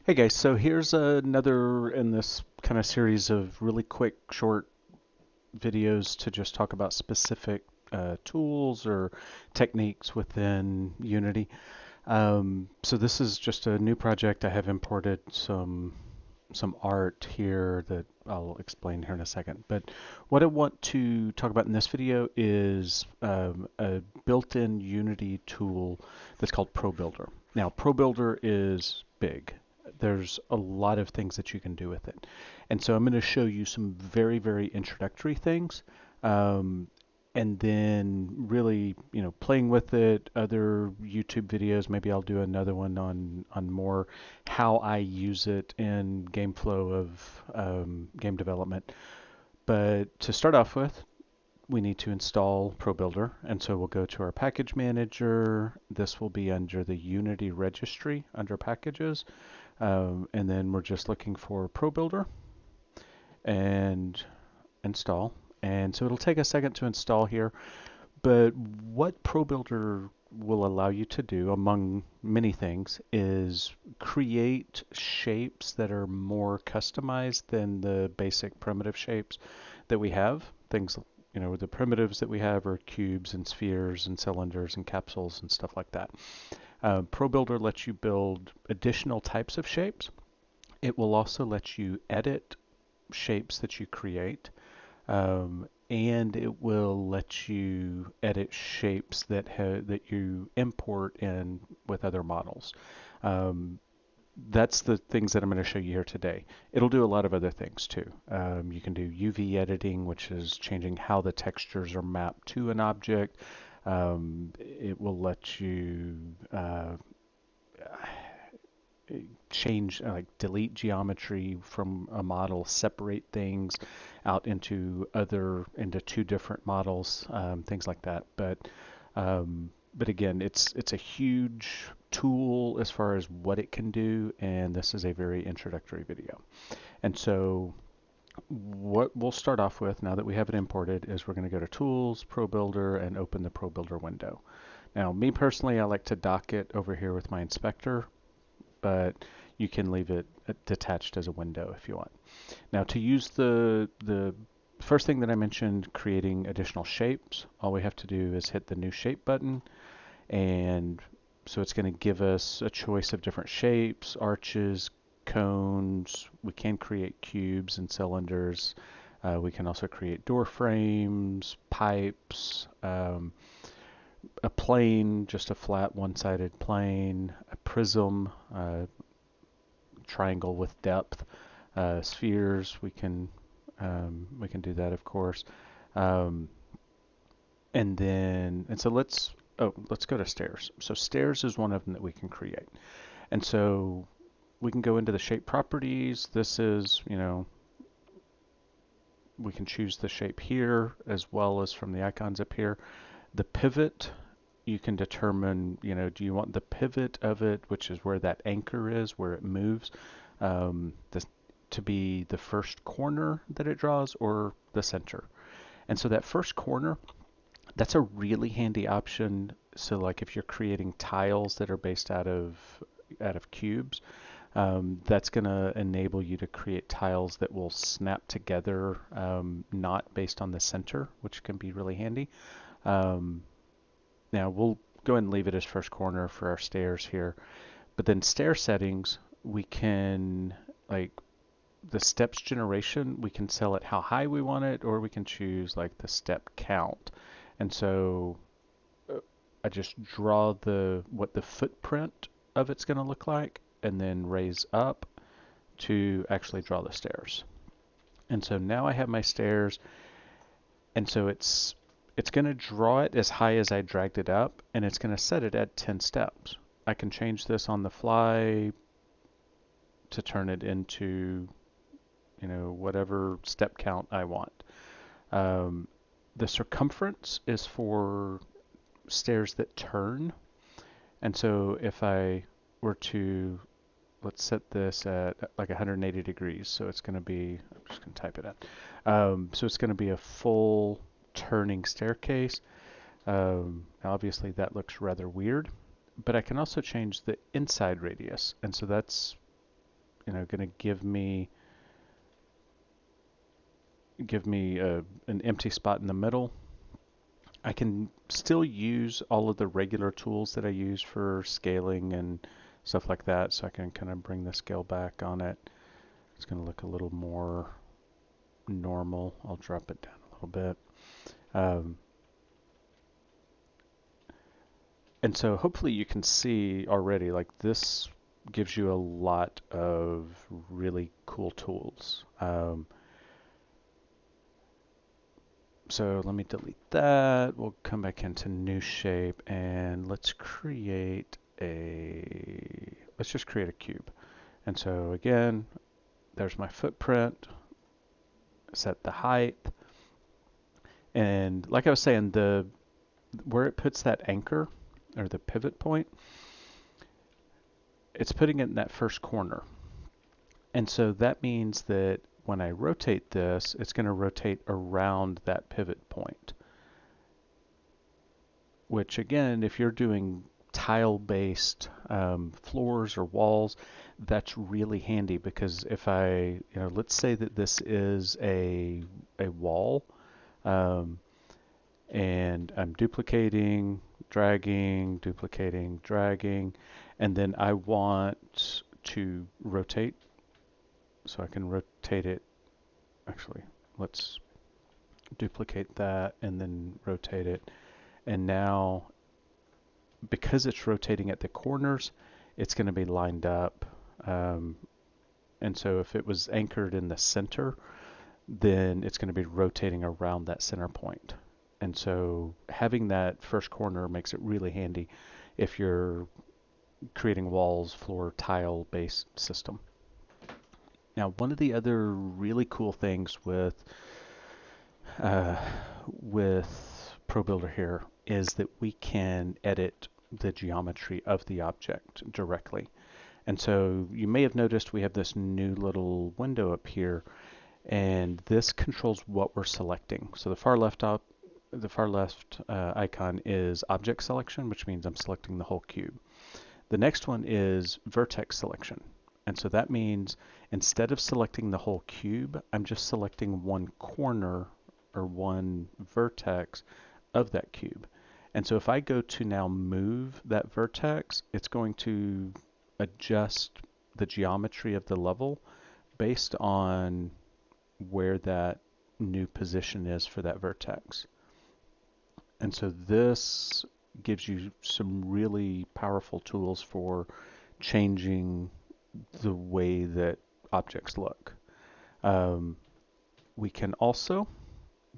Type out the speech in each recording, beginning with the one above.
Hey guys, so here's another in this kind of series of really quick, short videos to just talk about specific tools or techniques within Unity. So this is just a new project. I have imported some art here that I'll explain here in a second. But what I want to talk about in this video is a built-in Unity tool that's called ProBuilder. Now, ProBuilder is big. There's a lot of things that you can do with it. And so I'm going to show you some very, very introductory things. Um, and then really, playing with it, other YouTube videos, maybe I'll do another one on more how I use it in game flow of game development. But to start off with, we need to install ProBuilder, and so we'll go to our package manager. This will be under the Unity registry under packages, and then we're just looking for ProBuilder and install. And so it'll take a second to install here. But what ProBuilder will allow you to do, among many things, is create shapes that are more customized than the basic primitive shapes that we have. Things, the primitives that we have are cubes and spheres and cylinders and capsules and stuff like that. ProBuilder lets you build additional types of shapes. It will also let you edit shapes that you create. And it will let you edit shapes that you import in with other models. Um, that's the things that I'm going to show you here today. It'll do a lot of other things too. You can do UV editing, which is changing how the textures are mapped to an object. It will let you change, like delete geometry from a model, separate things out into two different models, things like that. But again, it's a huge tool as far as what it can do, and this is a very introductory video. And so what we'll start off with, now that we have it imported, is we're going to go to Tools, ProBuilder, and open the ProBuilder window. Now, me personally, I like to dock it over here with my inspector, but you can leave it detached as a window if you want. Now, to use the first thing that I mentioned, creating additional shapes, all we have to do is hit the new shape button, and so it's going to give us a choice of different shapes, arches, cones. We can create cubes and cylinders. We can also create door frames, pipes, a plane, just a flat one-sided plane, a prism, triangle with depth, spheres. We can do that, of course. Um, and so let's go to stairs. So stairs is one of them that we can create. And so we can go into the shape properties. This is, we can choose the shape here as well as from the icons up here. The pivot, you can determine, do you want the pivot of it, which is where that anchor is, where it moves, this, to be the first corner that it draws or the center. And so that first corner, that's a really handy option. So like if you're creating tiles that are based out of cubes, that's going to enable you to create tiles that will snap together, not based on the center, which can be really handy. Um, Now we'll go ahead and leave it as first corner for our stairs here. But then stair settings, we can, like the steps generation, we can sell it how high we want it, or we can choose like the step count. And so I just draw what the footprint of it's going to look like, and then raise up to actually draw the stairs. And so now I have my stairs, and so it's going to draw it as high as I dragged it up, and it's going to set it at 10 steps. I can change this on the fly to turn it into, whatever step count I want. Um, the circumference is for stairs that turn. And so if I were to, let's set this at like 180 degrees. So it's going to be, I'm just going to type it out. So it's going to be a full turning staircase. Obviously that looks rather weird, but I can also change the inside radius. And so that's going to give me an empty spot in the middle. I can still use all of the regular tools that I use for scaling and stuff like that, so I can kind of bring the scale back on it. It's going to look a little more normal. I'll drop it down a little bit. And so hopefully you can see already, like, this gives you a lot of really cool tools. So let me delete that. We'll come back into new shape and let's just create a cube. And so again, there's my footprint, set the height. And like I was saying, where it puts that anchor or the pivot point, it's putting it in that first corner. And so that means that when I rotate this, it's going to rotate around that pivot point. Which again, if you're doing tile-based floors or walls, that's really handy, because if let's say that this is a wall, and I'm duplicating, dragging, duplicating, dragging, and then I want to rotate. So I can rotate it. Actually, let's duplicate that and then rotate it. And now, because it's rotating at the corners, it's going to be lined up. And so if it was anchored in the center, then it's going to be rotating around that center point. And so having that first corner makes it really handy if you're creating walls, floor, tile-based system. Now, one of the other really cool things with ProBuilder here is that we can edit the geometry of the object directly. And so you may have noticed we have this new little window up here, and this controls what we're selecting. So the far left icon is object selection, which means I'm selecting the whole cube. The next one is vertex selection. And so that means instead of selecting the whole cube, I'm just selecting one corner or one vertex of that cube. And so if I go to now move that vertex, it's going to adjust the geometry of the level based on where that new position is for that vertex. And so this gives you some really powerful tools for changing the way that objects look. We can also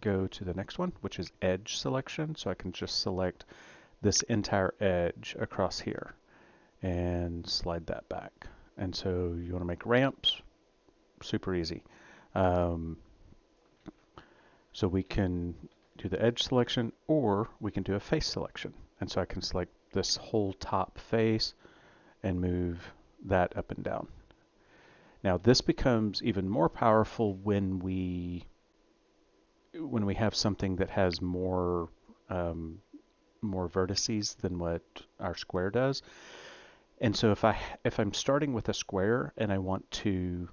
go to the next one, which is edge selection. So I can just select this entire edge across here and slide that back. And so you want to make ramps, super easy. So we can do the edge selection, or we can do a face selection. And so I can select this whole top face and move that up and down. Now this becomes even more powerful when we have something that has more vertices than what our square does. And so if I'm starting with a square and I want to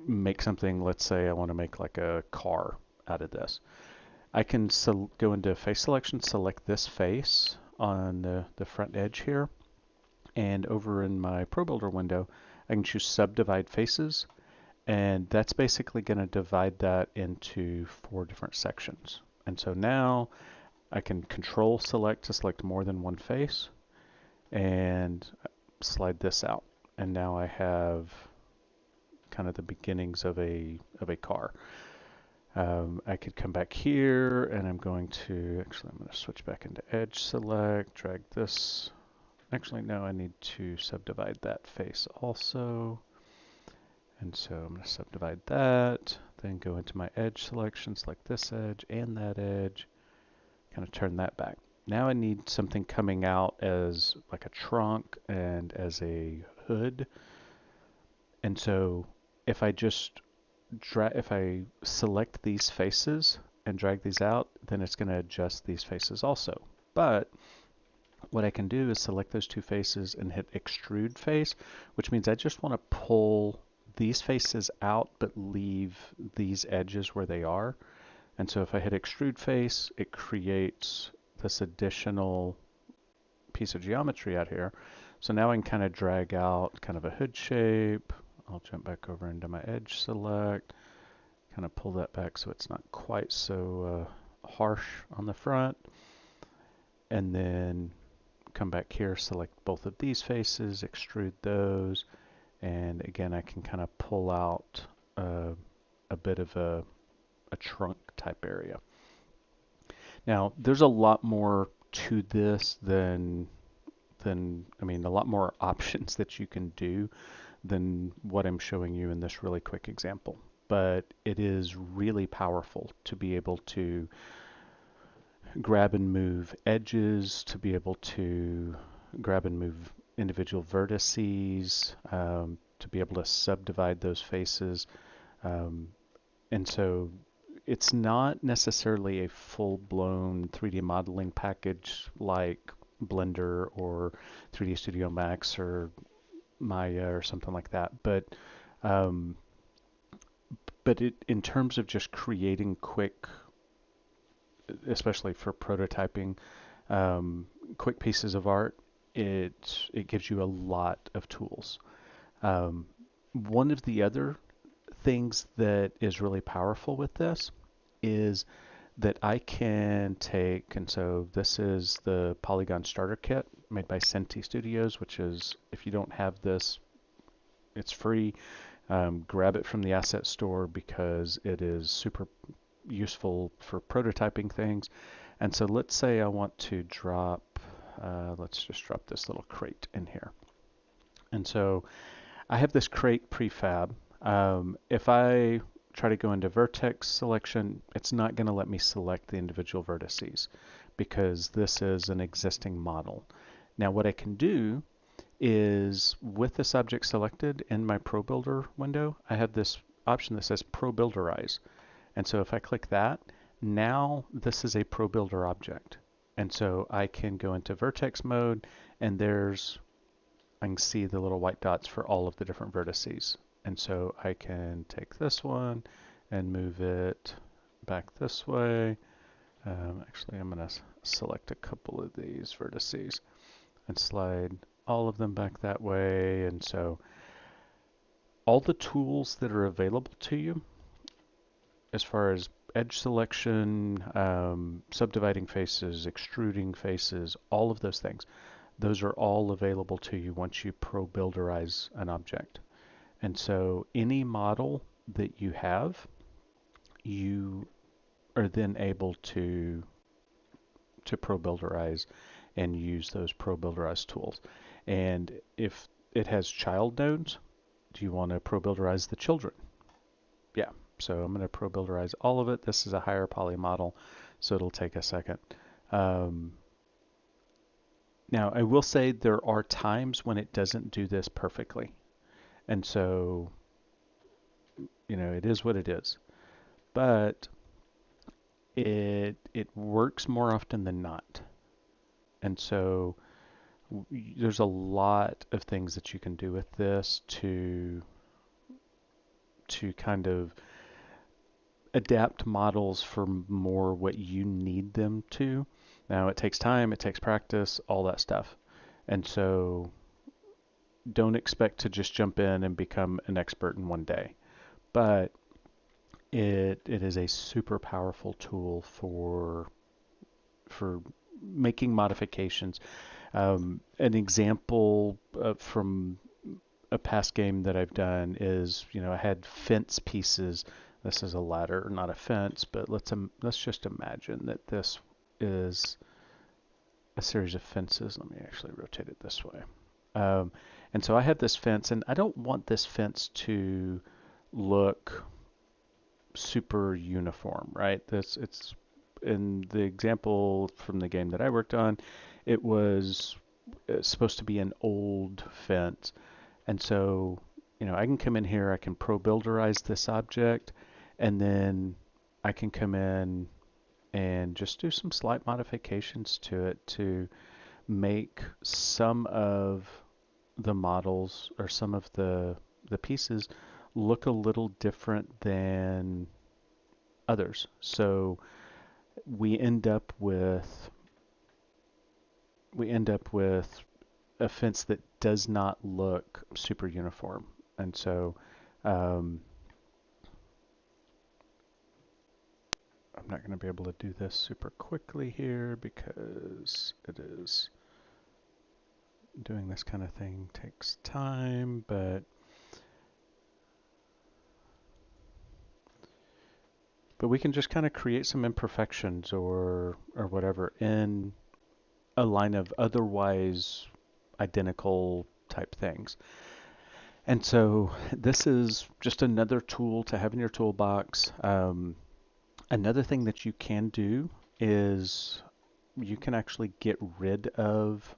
make something, let's say I want to make like a car out of this, I can go into face selection, select this face on the front edge here, and over in my ProBuilder window, I can choose subdivide faces, and that's basically going to divide that into 4 different sections. And so now I can control select to select more than one face and slide this out. And now I have kind of the beginnings of a car. I could come back here, and I'm going to switch back into edge select, drag this. Actually, no, I need to subdivide that face also. And so I'm going to subdivide that, then go into my edge selection, select this edge and that edge, kind of turn that back. Now I need something coming out as like a trunk and as a hood. And so if I select these faces and drag these out, then it's going to adjust these faces also. But what I can do is select those two faces and hit extrude face, which means I just want to pull these faces out but leave these edges where they are. And so if I hit extrude face, it creates this additional piece of geometry out here. So now I can kind of drag out kind of a hood shape. I'll jump back over into my edge select, kind of pull that back so it's not quite so harsh on the front. And then come back here, select both of these faces, extrude those, and again I can kind of pull out a bit of a trunk type area. Now there's a lot more to this than I mean a lot more options that you can do than what I'm showing you in this really quick example. But it is really powerful to be able to grab and move edges, to be able to grab and move individual vertices, to be able to subdivide those faces. And so it's not necessarily a full-blown 3D modeling package like Blender or 3D Studio Max or Maya or something like that, but in terms of just creating quick, especially for prototyping, quick pieces of art, it gives you a lot of tools. One of the other things that is really powerful with this is that I can take, and so this is the Polygon Starter Kit made by Senti Studios, which is, if you don't have this, it's free. Grab it from the asset store because it is super useful for prototyping things. And so let's say I want to drop, let's just drop this little crate in here. And so I have this crate prefab. If I try to go into vertex selection, it's not going to let me select the individual vertices because this is an existing model. Now what I can do is, with this object selected in my ProBuilder window, I have this option that says ProBuilderize. And so if I click that, now this is a ProBuilder object. And so I can go into vertex mode, and I can see the little white dots for all of the different vertices. And so I can take this one and move it back this way. Actually, I'm going to select a couple of these vertices and slide all of them back that way. And so all the tools that are available to you as far as edge selection, subdividing faces, extruding faces, all of those things, those are all available to you once you ProBuilderize an object. And so any model that you have, you are then able to ProBuilderize and use those ProBuilderize tools. And if it has child nodes, do you want to ProBuilderize the children? Yeah, so I'm going to ProBuilderize all of it. This is a higher poly model, so it'll take a second. Now, I will say there are times when it doesn't do this perfectly. And so, it is what it is. But it works more often than not. And so there's a lot of things that you can do with this to kind of adapt models for more what you need them to. Now it takes time, it takes practice, all that stuff. And so don't expect to just jump in and become an expert in one day. But it is a super powerful tool for making modifications. An example from a past game that I've done is, I had fence pieces. This is a ladder, not a fence, but let's just imagine that this is a series of fences. Let me actually rotate it this way. And so I have this fence, and I don't want this fence to look super uniform, right? It's in the example from the game that I worked on, it was supposed to be an old fence. And so, I can come in here, I can ProBuilderize this object, and then I can come in and just do some slight modifications to it to make some of the models or some of the pieces look a little different than others. So we end up with a fence that does not look super uniform. And so um, I'm not going to be able to do this super quickly here because it is doing this kind of thing takes time, but we can just kind of create some imperfections or whatever in a line of otherwise identical type things. And so this is just another tool to have in your toolbox. Another thing that you can do is you can actually get rid of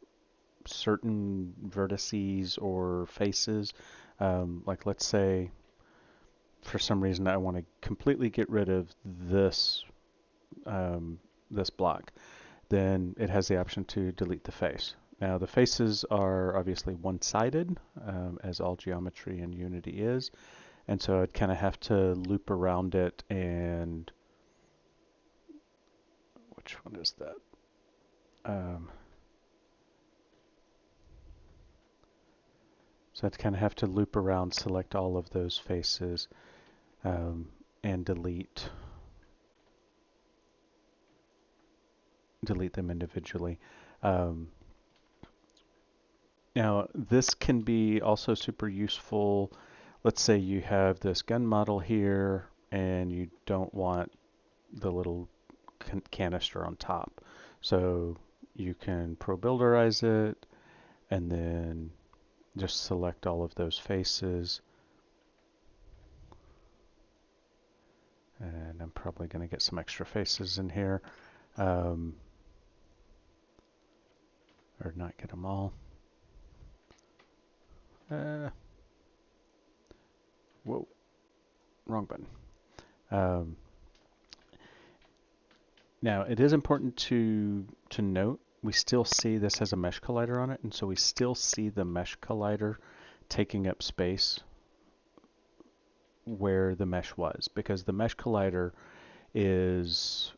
certain vertices or faces. Like let's say for some reason I want to completely get rid of this block. Then it has the option to delete the face. Now the faces are obviously one-sided, as all geometry in Unity is, and so I'd kind of have to loop around it. And which one is that? So I'd kind of have to loop around, select all of those faces, and delete them individually. Now this can be also super useful. Let's say you have this gun model here and you don't want the little canister on top. So you can ProBuilderize it and then just select all of those faces. And I'm probably going to get some extra faces in here. Or not get them all. Whoa, wrong button. Now it is important to note we still see this has a mesh collider on it, and so we still see the mesh collider taking up space where the mesh was, because the mesh collider is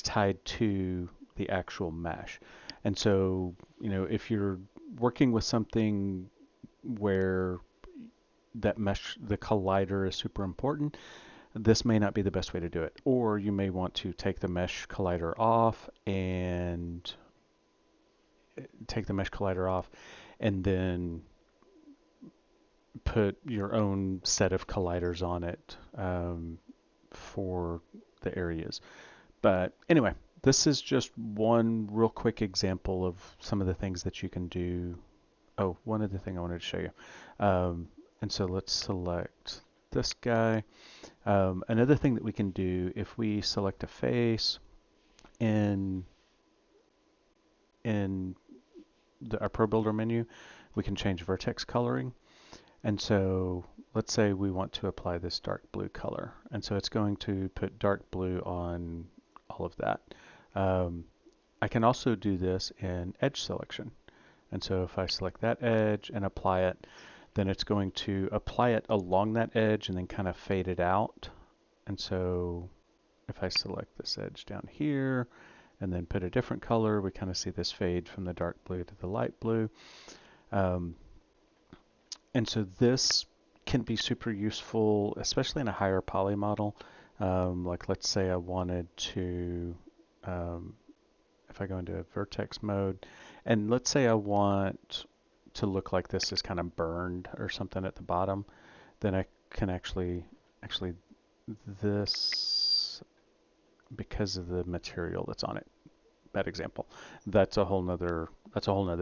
tied to the actual mesh. And so, you know, if you're working with something where that mesh, the collider is super important, this may not be the best way to do it. Or you may want to take the mesh collider off and then put your own set of colliders on it for the areas. But anyway, this is just one real quick example of some of the things that you can do. Oh, one other thing I wanted to show you. And so let's select this guy. Another thing that we can do, if we select a face in our ProBuilder menu, we can change vertex coloring. And so let's say we want to apply this dark blue color. And so it's going to put dark blue on all of that. I can also do this in edge selection. And so if I select that edge and apply it, then it's going to apply it along that edge and then kind of fade it out. And so if I select this edge down here and then put a different color, we kind of see this fade from the dark blue to the light blue. And so this can be super useful, especially in a higher poly model. Like let's say I wanted to, if I go into a vertex mode, and let's say I want to look like this is kind of burned or something at the bottom, then I can actually this, because of the material that's on it, bad example, that's a whole nother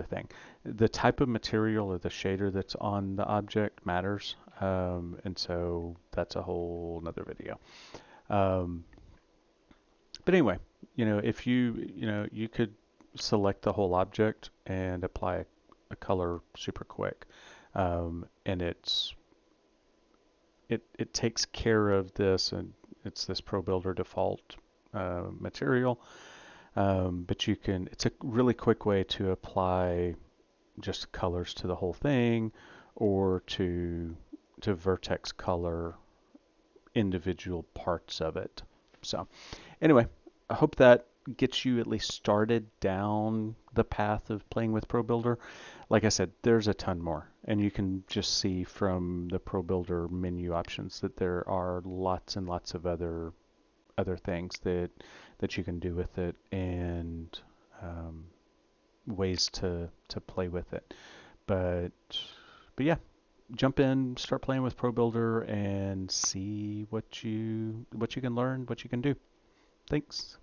thing. The type of material or the shader that's on the object matters, and so that's a whole nother video. But anyway, you know, if you could select the whole object and apply a color super quick, and it takes care of this, and it's this ProBuilder default material. But you can, it's a really quick way to apply just colors to the whole thing, or to vertex color individual parts of it. So anyway, I hope that gets you at least started down the path of playing with ProBuilder. Like I said, there's a ton more, and you can just see from the ProBuilder menu options that there are lots and lots of other things that you can do with it, and ways to play with it. But but yeah, jump in, start playing with ProBuilder, and see what you can learn, what you can do. Thanks.